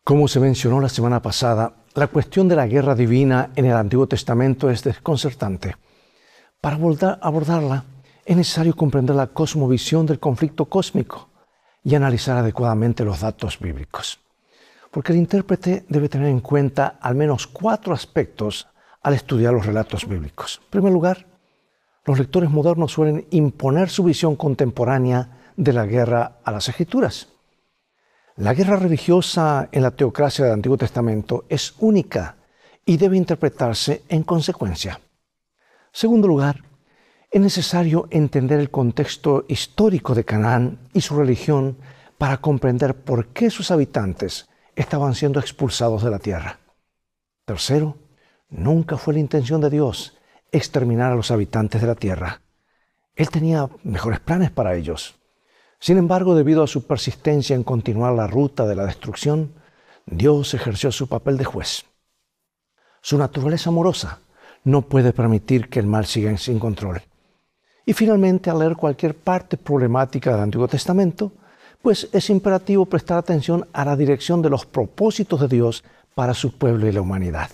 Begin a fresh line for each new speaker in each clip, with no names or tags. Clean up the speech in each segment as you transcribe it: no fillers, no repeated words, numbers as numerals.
Como se mencionó la semana pasada, la cuestión de la guerra divina en el Antiguo Testamento es desconcertante. Para abordarla, es necesario comprender la cosmovisión del conflicto cósmico y analizar adecuadamente los datos bíblicos. Porque el intérprete debe tener en cuenta al menos 4 aspectos al estudiar los relatos bíblicos. En primer lugar, los lectores modernos suelen imponer su visión contemporánea de la guerra a las Escrituras. La guerra religiosa en la teocracia del Antiguo Testamento es única y debe interpretarse en consecuencia. En segundo lugar, es necesario entender el contexto histórico de Canaán y su religión para comprender por qué sus habitantes estaban siendo expulsados de la tierra. Tercero, nunca fue la intención de Dios exterminar a los habitantes de la tierra. Él tenía mejores planes para ellos. Sin embargo, debido a su persistencia en continuar la ruta de la destrucción, Dios ejerció su papel de juez. Su naturaleza amorosa no puede permitir que el mal siga sin control. Y finalmente, al leer cualquier parte problemática del Antiguo Testamento, pues es imperativo prestar atención a la dirección de los propósitos de Dios para su pueblo y la humanidad.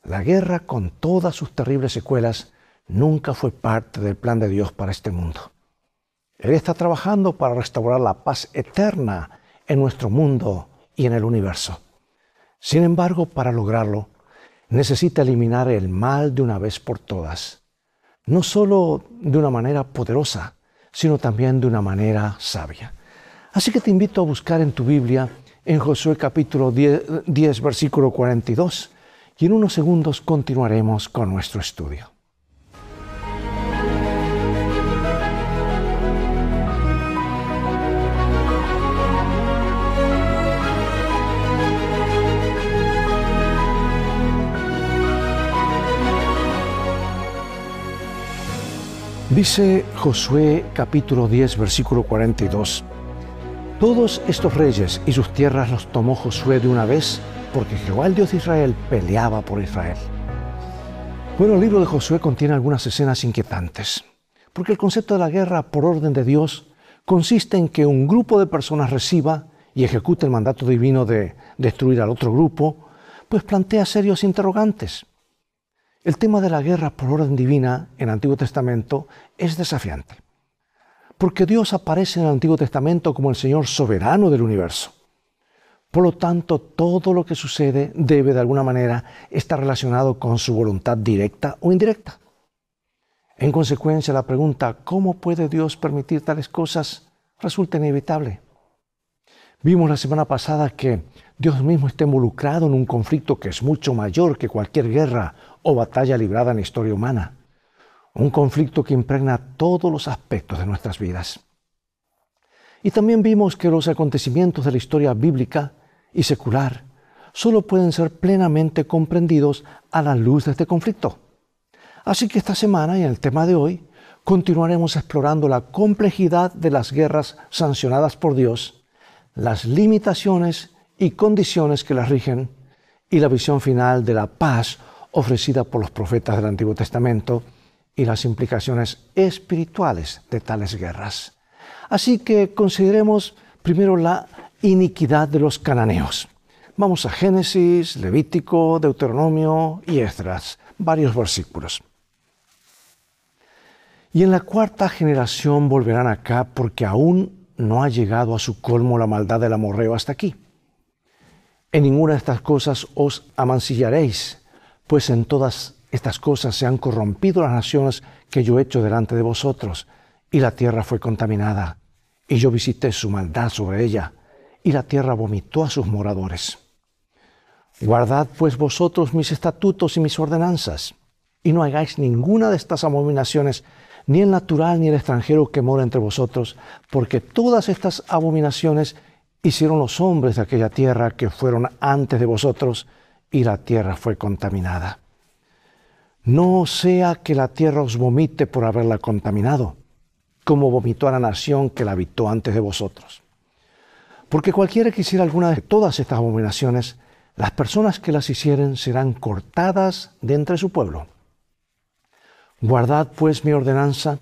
La guerra, con todas sus terribles secuelas, nunca fue parte del plan de Dios para este mundo. Él está trabajando para restaurar la paz eterna en nuestro mundo y en el universo. Sin embargo, para lograrlo, necesita eliminar el mal de una vez por todas. No solo de una manera poderosa, sino también de una manera sabia. Así que te invito a buscar en tu Biblia, en Josué capítulo 10, versículo 42, y en unos segundos continuaremos con nuestro estudio. Dice Josué capítulo 10, versículo 42. Todos estos reyes y sus tierras los tomó Josué de una vez, porque Jehová el Dios de Israel peleaba por Israel. Bueno, el libro de Josué contiene algunas escenas inquietantes, porque el concepto de la guerra por orden de Dios consiste en que un grupo de personas reciba y ejecute el mandato divino de destruir al otro grupo, pues plantea serios interrogantes. El tema de la guerra por orden divina en el Antiguo Testamento es desafiante, porque Dios aparece en el Antiguo Testamento como el Señor soberano del universo. Por lo tanto, todo lo que sucede debe de alguna manera estar relacionado con su voluntad directa o indirecta. En consecuencia, la pregunta ¿cómo puede Dios permitir tales cosas? Resulta inevitable. Vimos la semana pasada que Dios mismo está involucrado en un conflicto que es mucho mayor que cualquier guerra o batalla librada en la historia humana. Un conflicto que impregna todos los aspectos de nuestras vidas. Y también vimos que los acontecimientos de la historia bíblica y secular solo pueden ser plenamente comprendidos a la luz de este conflicto. Así que esta semana y en el tema de hoy continuaremos explorando la complejidad de las guerras sancionadas por Dios, las limitaciones y condiciones que las rigen y la visión final de la paz ofrecida por los profetas del Antiguo Testamento y las implicaciones espirituales de tales guerras. Así que consideremos primero la iniquidad de los cananeos. Vamos a Génesis, Levítico, Deuteronomio y Esdras, varios versículos. Y en la 4ª generación volverán acá porque aún no ha llegado a su colmo la maldad del amorreo hasta aquí. En ninguna de estas cosas os amancillaréis, pues en todas estas cosas se han corrompido las naciones que yo he hecho delante de vosotros, y la tierra fue contaminada, y yo visité su maldad sobre ella, y la tierra vomitó a sus moradores. Guardad pues vosotros mis estatutos y mis ordenanzas, y no hagáis ninguna de estas abominaciones, ni el natural ni el extranjero que mora entre vosotros, porque todas estas abominaciones hicieron los hombres de aquella tierra que fueron antes de vosotros, y la tierra fue contaminada. No sea que la tierra os vomite por haberla contaminado, como vomitó a la nación que la habitó antes de vosotros. Porque cualquiera que hiciera alguna de todas estas abominaciones, las personas que las hicieren serán cortadas de entre su pueblo. Guardad pues mi ordenanza,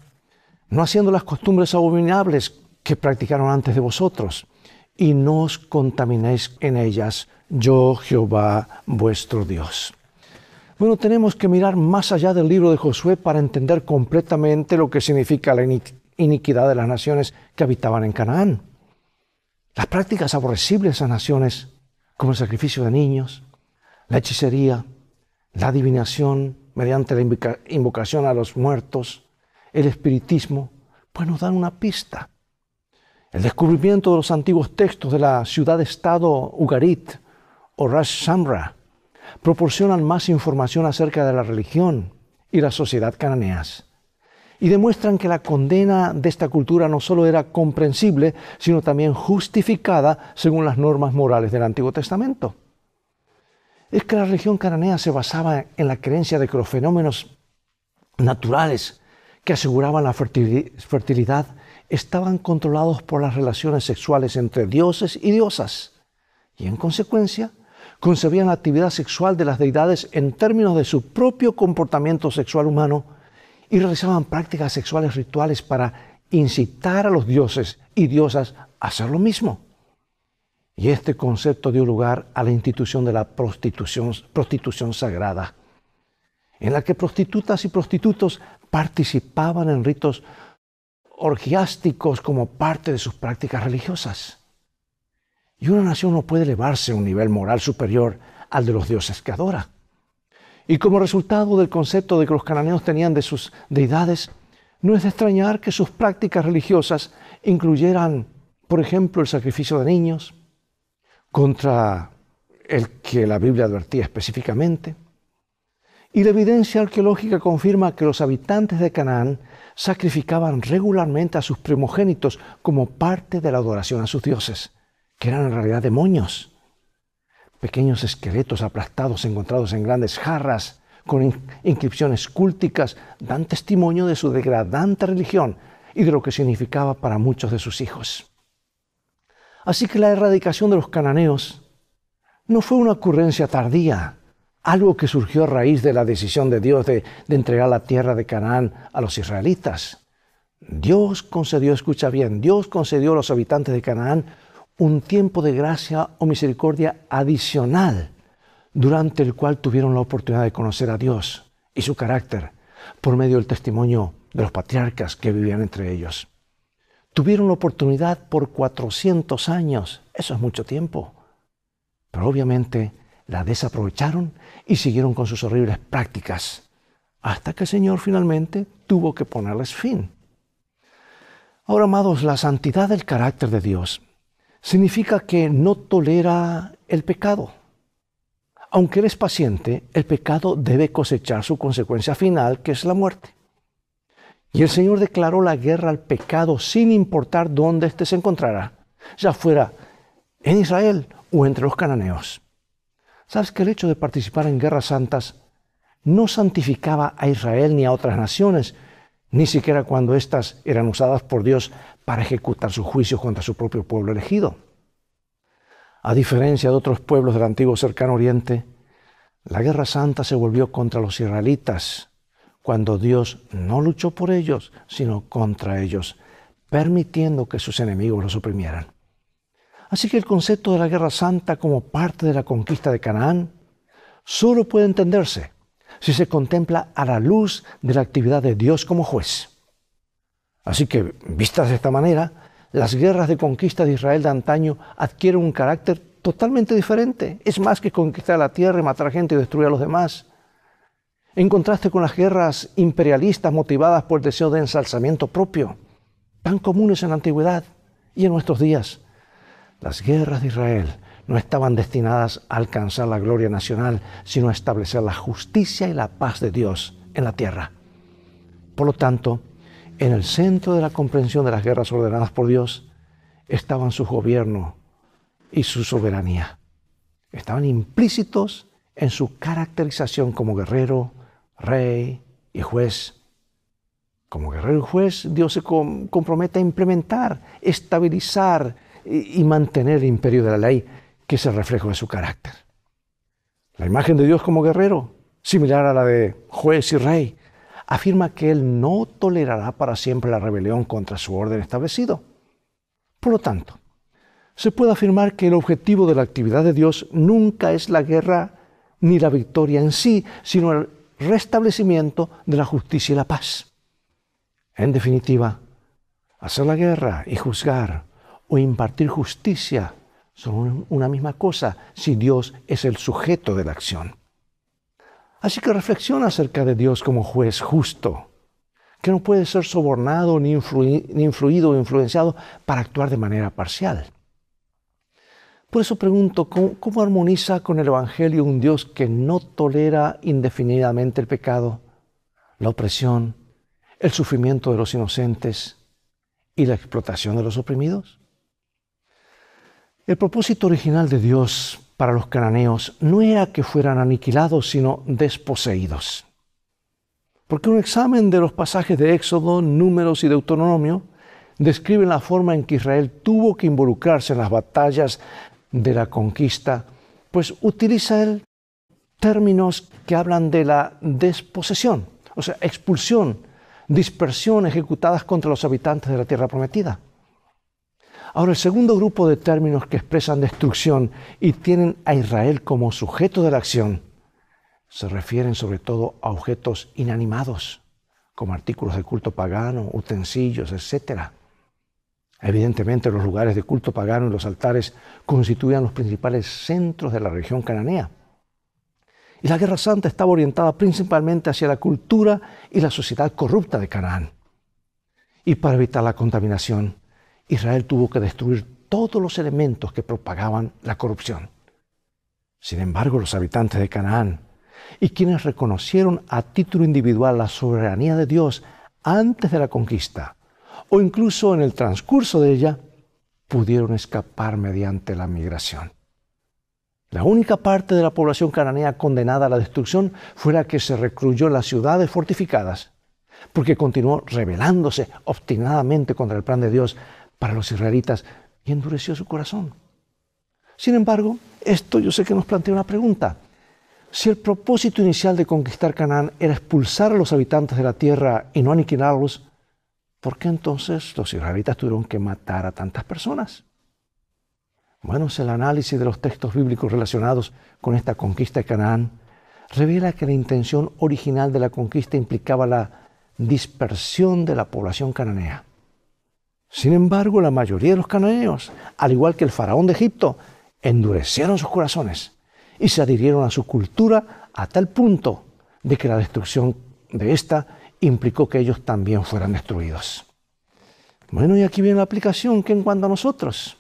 no haciendo las costumbres abominables que practicaron antes de vosotros, y no os contaminéis en ellas, yo Jehová vuestro Dios. Bueno, tenemos que mirar más allá del libro de Josué para entender completamente lo que significa la iniquidad de las naciones que habitaban en Canaán. Las prácticas aborrecibles de esas naciones, como el sacrificio de niños, la hechicería, la adivinación mediante la invocación a los muertos, el espiritismo, pues nos dan una pista. El descubrimiento de los antiguos textos de la ciudad-estado Ugarit o Ras Shamra proporcionan más información acerca de la religión y la sociedad cananeas y demuestran que la condena de esta cultura no solo era comprensible, sino también justificada según las normas morales del Antiguo Testamento. Es que la religión cananea se basaba en la creencia de que los fenómenos naturales que aseguraban la fertilidad estaban controlados por las relaciones sexuales entre dioses y diosas, y en consecuencia concebían la actividad sexual de las deidades en términos de su propio comportamiento sexual humano y realizaban prácticas sexuales rituales para incitar a los dioses y diosas a hacer lo mismo. Y este concepto dio lugar a la institución de la prostitución sagrada, en la que prostitutas y prostitutos participaban en ritos orgiásticos como parte de sus prácticas religiosas. Y una nación no puede elevarse a un nivel moral superior al de los dioses que adora. Y como resultado del concepto de que los cananeos tenían de sus deidades, no es de extrañar que sus prácticas religiosas incluyeran, por ejemplo, el sacrificio de niños, contra el que la Biblia advertía específicamente. Y la evidencia arqueológica confirma que los habitantes de Canaán sacrificaban regularmente a sus primogénitos como parte de la adoración a sus dioses, que eran en realidad demonios. Pequeños esqueletos aplastados encontrados en grandes jarras con inscripciones cúlticas dan testimonio de su degradante religión y de lo que significaba para muchos de sus hijos. Así que la erradicación de los cananeos no fue una ocurrencia tardía, algo que surgió a raíz de la decisión de Dios de entregar la tierra de Canaán a los israelitas. Dios concedió, escucha bien, Dios concedió a los habitantes de Canaán un tiempo de gracia o misericordia adicional, durante el cual tuvieron la oportunidad de conocer a Dios y su carácter por medio del testimonio de los patriarcas que vivían entre ellos. Tuvieron la oportunidad por 400 años, eso es mucho tiempo, pero obviamente la desaprovecharon y siguieron con sus horribles prácticas, hasta que el Señor finalmente tuvo que ponerles fin. Ahora, amados, la santidad del carácter de Dios significa que no tolera el pecado. Aunque Él es paciente, el pecado debe cosechar su consecuencia final, que es la muerte. Y el Señor declaró la guerra al pecado sin importar dónde éste se encontrara, ya fuera en Israel o entre los cananeos. ¿Sabes que el hecho de participar en guerras santas no santificaba a Israel ni a otras naciones, ni siquiera cuando éstas eran usadas por Dios para ejecutar sus juicios contra su propio pueblo elegido? A diferencia de otros pueblos del antiguo cercano oriente, la guerra santa se volvió contra los israelitas, cuando Dios no luchó por ellos, sino contra ellos, permitiendo que sus enemigos los oprimieran. Así que el concepto de la guerra santa como parte de la conquista de Canaán solo puede entenderse si se contempla a la luz de la actividad de Dios como juez. Así que, vistas de esta manera, las guerras de conquista de Israel de antaño adquieren un carácter totalmente diferente. Es más que conquistar la tierra y matar gente y destruir a los demás. En contraste con las guerras imperialistas motivadas por el deseo de ensalzamiento propio, tan comunes en la antigüedad y en nuestros días, las guerras de Israel no estaban destinadas a alcanzar la gloria nacional, sino a establecer la justicia y la paz de Dios en la tierra. Por lo tanto, en el centro de la comprensión de las guerras ordenadas por Dios estaban su gobierno y su soberanía. Estaban implícitos en su caracterización como guerrero, rey y juez. Como guerrero y juez, Dios se compromete a implementar, estabilizar y mantener el imperio de la ley, que es el reflejo de su carácter. La imagen de Dios como guerrero, similar a la de juez y rey, afirma que Él no tolerará para siempre la rebelión contra su orden establecido. Por lo tanto, se puede afirmar que el objetivo de la actividad de Dios nunca es la guerra ni la victoria en sí, sino el restablecimiento de la justicia y la paz. En definitiva, hacer la guerra y juzgar o impartir justicia son una misma cosa si Dios es el sujeto de la acción. Así que reflexiona acerca de Dios como juez justo, que no puede ser sobornado ni influido o influenciado para actuar de manera parcial. Por eso pregunto, ¿cómo armoniza con el Evangelio un Dios que no tolera indefinidamente el pecado, la opresión, el sufrimiento de los inocentes y la explotación de los oprimidos? El propósito original de Dios para los cananeos no era que fueran aniquilados, sino desposeídos. Porque un examen de los pasajes de Éxodo, Números y Deuteronomio describen la forma en que Israel tuvo que involucrarse en las batallas de la conquista, pues utiliza términos que hablan de la desposesión, o sea, expulsión, dispersión ejecutadas contra los habitantes de la tierra prometida. Ahora, el segundo grupo de términos que expresan destrucción y tienen a Israel como sujeto de la acción se refieren sobre todo a objetos inanimados, como artículos de culto pagano, utensilios, etc. Evidentemente, los lugares de culto pagano y los altares constituían los principales centros de la región cananea. Y la Guerra Santa estaba orientada principalmente hacia la cultura y la sociedad corrupta de Canaán. Y para evitar la contaminación, Israel tuvo que destruir todos los elementos que propagaban la corrupción. Sin embargo, los habitantes de Canaán y quienes reconocieron a título individual la soberanía de Dios antes de la conquista o incluso en el transcurso de ella, pudieron escapar mediante la migración. La única parte de la población cananea condenada a la destrucción fue la que se recluyó en las ciudades fortificadas, porque continuó rebelándose obstinadamente contra el plan de Dios para los israelitas y endureció su corazón. Sin embargo, esto yo sé que nos plantea una pregunta. Si el propósito inicial de conquistar Canaán era expulsar a los habitantes de la tierra y no aniquilarlos, ¿por qué entonces los israelitas tuvieron que matar a tantas personas? Bueno, el análisis de los textos bíblicos relacionados con esta conquista de Canaán revela que la intención original de la conquista implicaba la dispersión de la población cananea. Sin embargo, la mayoría de los cananeos, al igual que el faraón de Egipto, endurecieron sus corazones y se adhirieron a su cultura a tal punto de que la destrucción de esta implicó que ellos también fueran destruidos. Bueno, y aquí viene la aplicación que en cuanto a nosotros.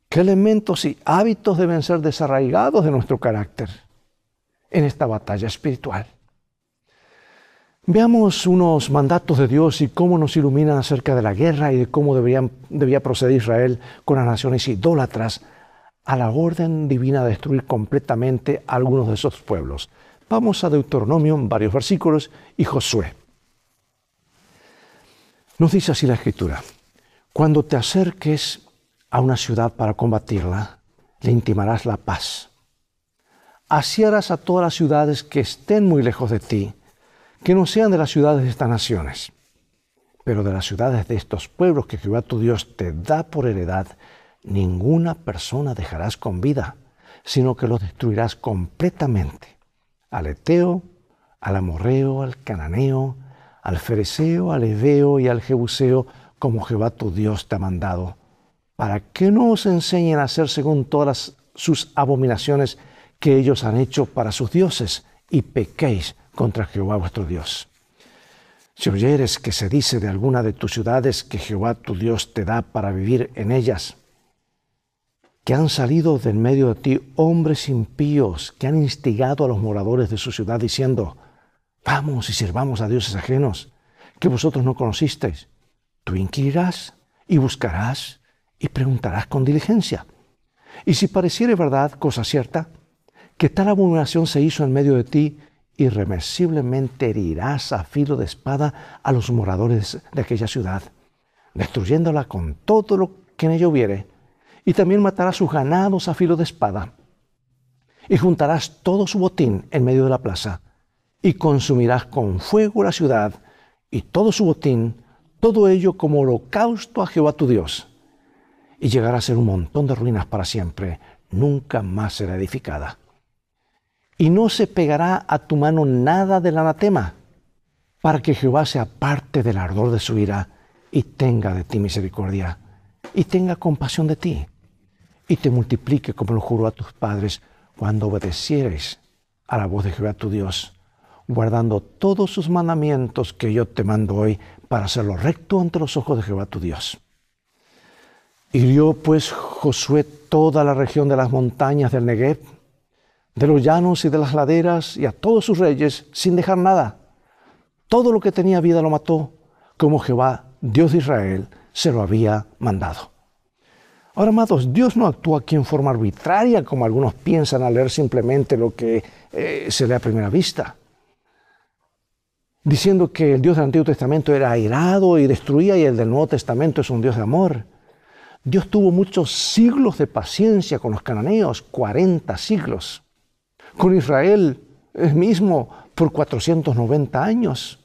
¿Qué elementos y hábitos deben ser desarraigados de nuestro carácter en esta batalla espiritual? Veamos unos mandatos de Dios y cómo nos iluminan acerca de la guerra y de cómo debía proceder Israel con las naciones idólatras a la orden divina de destruir completamente a algunos de esos pueblos. Vamos a Deuteronomio, varios versículos, y Josué. Nos dice así la Escritura: cuando te acerques a una ciudad para combatirla, le intimarás la paz. Así harás a todas las ciudades que estén muy lejos de ti, que no sean de las ciudades de estas naciones, pero de las ciudades de estos pueblos que Jehová tu Dios te da por heredad, ninguna persona dejarás con vida, sino que los destruirás completamente. Al Eteo, al Amorreo, al Cananeo, al Fereceo, al Heveo y al Jebuseo, como Jehová tu Dios te ha mandado, para que no os enseñen a hacer según todas sus abominaciones que ellos han hecho para sus dioses, y pequéis contra Jehová vuestro Dios. Si oyeres que se dice de alguna de tus ciudades que Jehová tu Dios te da para vivir en ellas, que han salido de en medio de ti hombres impíos que han instigado a los moradores de su ciudad diciendo: vamos y sirvamos a dioses ajenos que vosotros no conocisteis, tú inquirirás y buscarás y preguntarás con diligencia. Y si pareciere verdad, cosa cierta, que tal abominación se hizo en medio de ti, irremisiblemente herirás a filo de espada a los moradores de aquella ciudad, destruyéndola con todo lo que en ella hubiere, y también matarás sus ganados a filo de espada, y juntarás todo su botín en medio de la plaza, y consumirás con fuego la ciudad, y todo su botín, todo ello como holocausto a Jehová tu Dios. y llegará a ser un montón de ruinas para siempre. Nunca más será edificada. Y no se pegará a tu mano nada del anatema, para que Jehová se aparte del ardor de su ira y tenga de ti misericordia, y tenga compasión de ti, y te multiplique como lo juró a tus padres, cuando obedecieres a la voz de Jehová tu Dios, guardando todos sus mandamientos que yo te mando hoy, para hacerlo recto ante los ojos de Jehová tu Dios. Hirió pues Josué toda la región de las montañas del Negev, de los llanos y de las laderas, y a todos sus reyes, sin dejar nada. Todo lo que tenía vida lo mató, como Jehová, Dios de Israel, se lo había mandado. Ahora, amados, Dios no actúa aquí en forma arbitraria, como algunos piensan al leer simplemente lo que se lee a primera vista, diciendo que el Dios del Antiguo Testamento era airado y destruía, y el del Nuevo Testamento es un Dios de amor. Dios tuvo muchos siglos de paciencia con los cananeos, 40 siglos. Con Israel mismo por 490 años.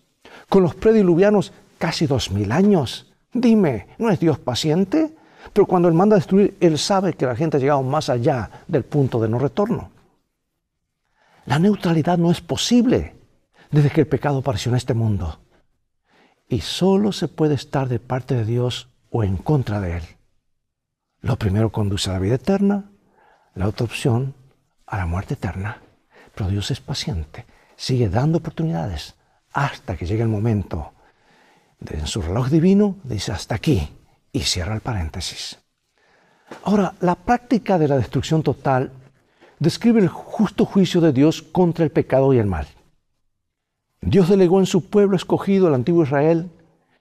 Con los prediluvianos casi 2000 años. Dime, ¿no es Dios paciente? Pero cuando Él manda a destruir, Él sabe que la gente ha llegado más allá del punto de no retorno. La neutralidad no es posible desde que el pecado apareció en este mundo. Y solo se puede estar de parte de Dios o en contra de Él. Lo primero conduce a la vida eterna, la otra opción a la muerte eterna. Pero Dios es paciente, sigue dando oportunidades hasta que llegue el momento. En su reloj divino dice hasta aquí y cierra el paréntesis. Ahora, la práctica de la destrucción total describe el justo juicio de Dios contra el pecado y el mal. Dios delegó en su pueblo escogido, el antiguo Israel,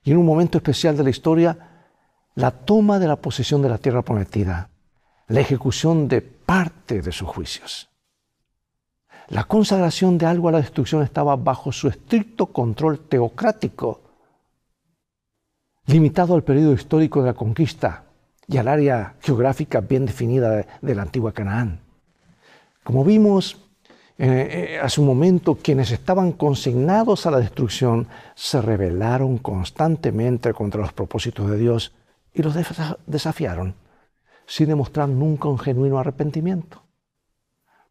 y en un momento especial de la historia, la toma de la posesión de la tierra prometida, la ejecución de parte de sus juicios. La consagración de algo a la destrucción estaba bajo su estricto control teocrático, limitado al periodo histórico de la conquista y al área geográfica bien definida de la antigua Canaán. Como vimos hace un momento, quienes estaban consignados a la destrucción se rebelaron constantemente contra los propósitos de Dios y los desafiaron, sin demostrar nunca un genuino arrepentimiento.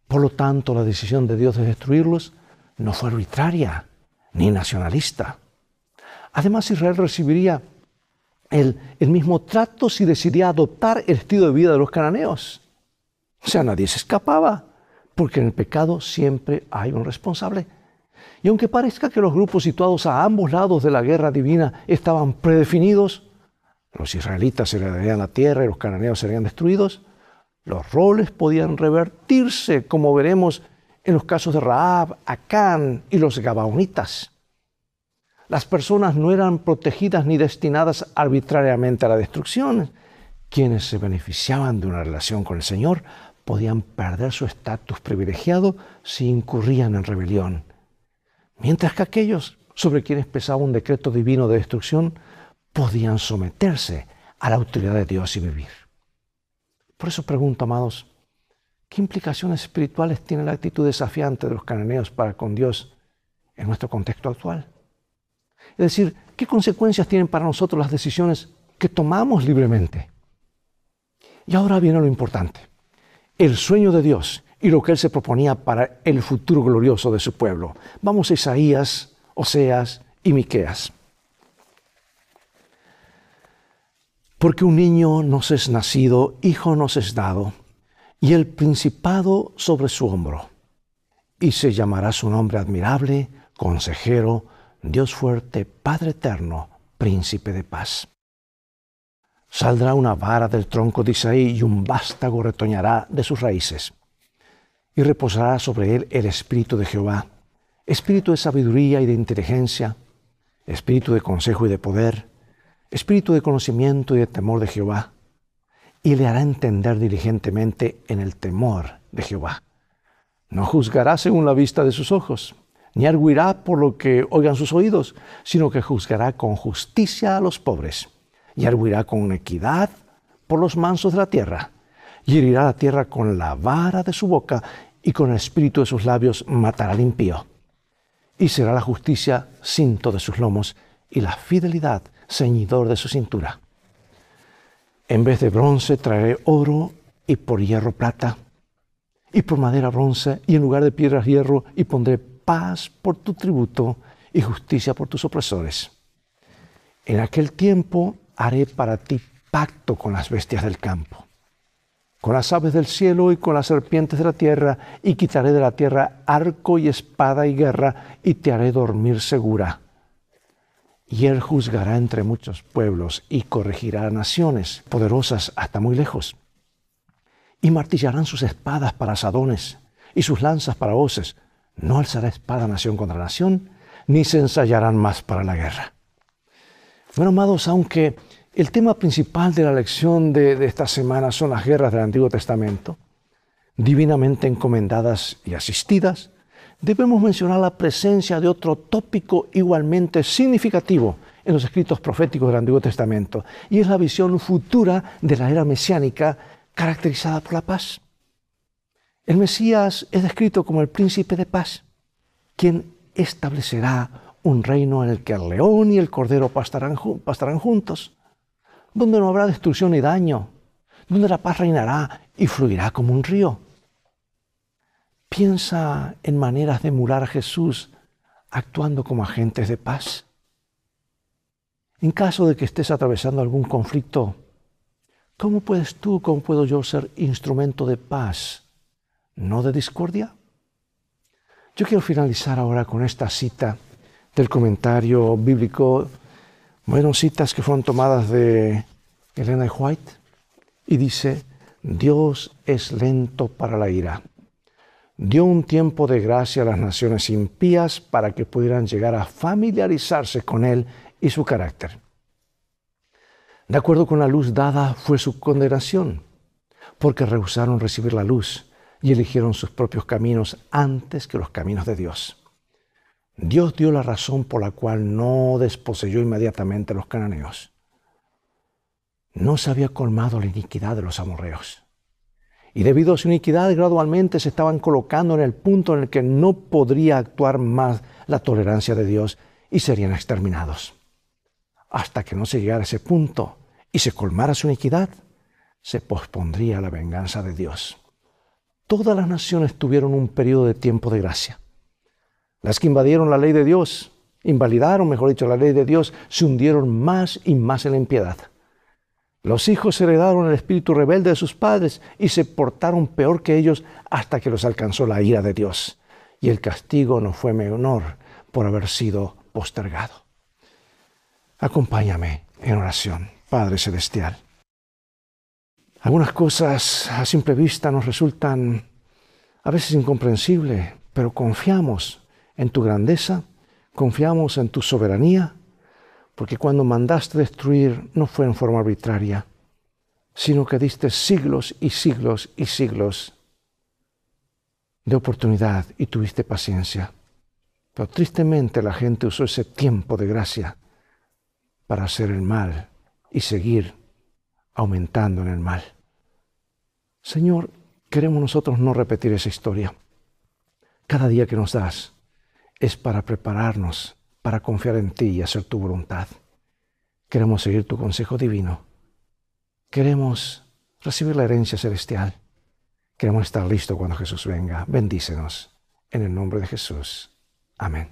Por lo tanto, la decisión de Dios de destruirlos no fue arbitraria ni nacionalista. Además, Israel recibiría el mismo trato si decidía adoptar el estilo de vida de los cananeos. O sea, nadie se escapaba, porque en el pecado siempre hay un responsable. Y aunque parezca que los grupos situados a ambos lados de la guerra divina estaban predefinidos, los israelitas heredarían la tierra y los cananeos serían destruidos, los roles podían revertirse, como veremos en los casos de Rahab, Acán y los gabaonitas. Las personas no eran protegidas ni destinadas arbitrariamente a la destrucción. Quienes se beneficiaban de una relación con el Señor podían perder su estatus privilegiado si incurrían en rebelión, mientras que aquellos sobre quienes pesaba un decreto divino de destrucción podían someterse a la autoridad de Dios y vivir. Por eso pregunto, amados, ¿qué implicaciones espirituales tiene la actitud desafiante de los cananeos para con Dios en nuestro contexto actual? Es decir, ¿qué consecuencias tienen para nosotros las decisiones que tomamos libremente? Y ahora viene lo importante, el sueño de Dios y lo que Él se proponía para el futuro glorioso de su pueblo. Vamos a Isaías, Oseas y Miqueas. Porque un niño nos es nacido, hijo nos es dado, y el principado sobre su hombro. Y se llamará su nombre admirable, consejero, Dios fuerte, Padre eterno, príncipe de paz. Saldrá una vara del tronco de Isaí y un vástago retoñará de sus raíces. Y reposará sobre él el espíritu de Jehová, espíritu de sabiduría y de inteligencia, espíritu de consejo y de poder, espíritu de conocimiento y de temor de Jehová, y le hará entender diligentemente en el temor de Jehová. No juzgará según la vista de sus ojos, ni arguirá por lo que oigan sus oídos, sino que juzgará con justicia a los pobres, y arguirá con equidad por los mansos de la tierra, y herirá la tierra con la vara de su boca, y con el espíritu de sus labios matará al impío. Y será la justicia cinto de sus lomos, y la fidelidad ceñidor de su cintura. En vez de bronce traeré oro, y por hierro plata, y por madera bronce, y en lugar de piedras hierro, y pondré paz por tu tributo y justicia por tus opresores. En aquel tiempo haré para ti pacto con las bestias del campo, con las aves del cielo y con las serpientes de la tierra, y quitaré de la tierra arco y espada y guerra, y te haré dormir segura. Y él juzgará entre muchos pueblos y corregirá a naciones poderosas hasta muy lejos. Y martillarán sus espadas para asadones y sus lanzas para hoces. No alzará espada nación contra nación, ni se ensayarán más para la guerra. Bueno, amados, aunque el tema principal de la lección de esta semana son las guerras del Antiguo Testamento, divinamente encomendadas y asistidas, debemos mencionar la presencia de otro tópico igualmente significativo en los escritos proféticos del Antiguo Testamento, y es la visión futura de la era mesiánica caracterizada por la paz. El Mesías es descrito como el príncipe de paz, quien establecerá un reino en el que el león y el cordero pastarán juntos, donde no habrá destrucción ni daño, donde la paz reinará y fluirá como un río. Piensa en maneras de emular a Jesús actuando como agentes de paz. En caso de que estés atravesando algún conflicto, ¿cómo puedo yo ser instrumento de paz, no de discordia? Yo quiero finalizar ahora con esta cita del comentario bíblico, citas que fueron tomadas de Ellen G. White, y dice: Dios es lento para la ira. Dio un tiempo de gracia a las naciones impías para que pudieran llegar a familiarizarse con Él y su carácter. De acuerdo con la luz dada fue su condenación, porque rehusaron recibir la luz y eligieron sus propios caminos antes que los caminos de Dios. Dios dio la razón por la cual no desposeyó inmediatamente a los cananeos. No se había colmado la iniquidad de los amorreos. Y debido a su iniquidad, gradualmente se estaban colocando en el punto en el que no podría actuar más la tolerancia de Dios y serían exterminados. Hasta que no se llegara a ese punto y se colmara su iniquidad, se pospondría la venganza de Dios. Todas las naciones tuvieron un periodo de tiempo de gracia. Las que invadieron la ley de Dios, invalidaron, mejor dicho, la ley de Dios, se hundieron más y más en la impiedad. Los hijos heredaron el espíritu rebelde de sus padres y se portaron peor que ellos hasta que los alcanzó la ira de Dios. Y el castigo no fue menor por haber sido postergado. Acompáñame en oración, Padre Celestial. Algunas cosas a simple vista nos resultan a veces incomprensibles, pero confiamos en tu grandeza, confiamos en tu soberanía, porque cuando mandaste destruir no fue en forma arbitraria, sino que diste siglos y siglos y siglos de oportunidad y tuviste paciencia. Pero tristemente la gente usó ese tiempo de gracia para hacer el mal y seguir aumentando en el mal. Señor, queremos nosotros no repetir esa historia. Cada día que nos das es para prepararnos, para confiar en ti y hacer tu voluntad. Queremos seguir tu consejo divino. Queremos recibir la herencia celestial. Queremos estar listos cuando Jesús venga. Bendícenos. En el nombre de Jesús. Amén.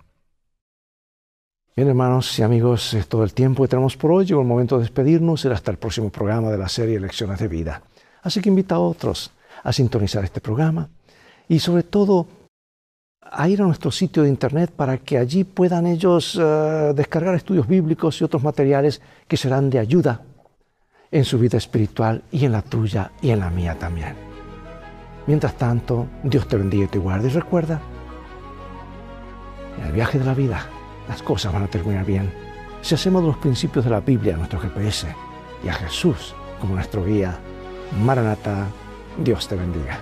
Bien, hermanos y amigos, es todo el tiempo que tenemos por hoy. Llegó el momento de despedirnos. Será hasta el próximo programa de la serie Lecciones de Vida. Así que invita a otros a sintonizar este programa y sobre todo a ir a nuestro sitio de internet para que allí puedan ellos descargar estudios bíblicos y otros materiales que serán de ayuda en su vida espiritual y en la tuya y en la mía también. Mientras tanto, Dios te bendiga y te guarde. Y recuerda, en el viaje de la vida, las cosas van a terminar bien si hacemos de los principios de la Biblia nuestro GPS y a Jesús como nuestro guía. Maranatha, Dios te bendiga.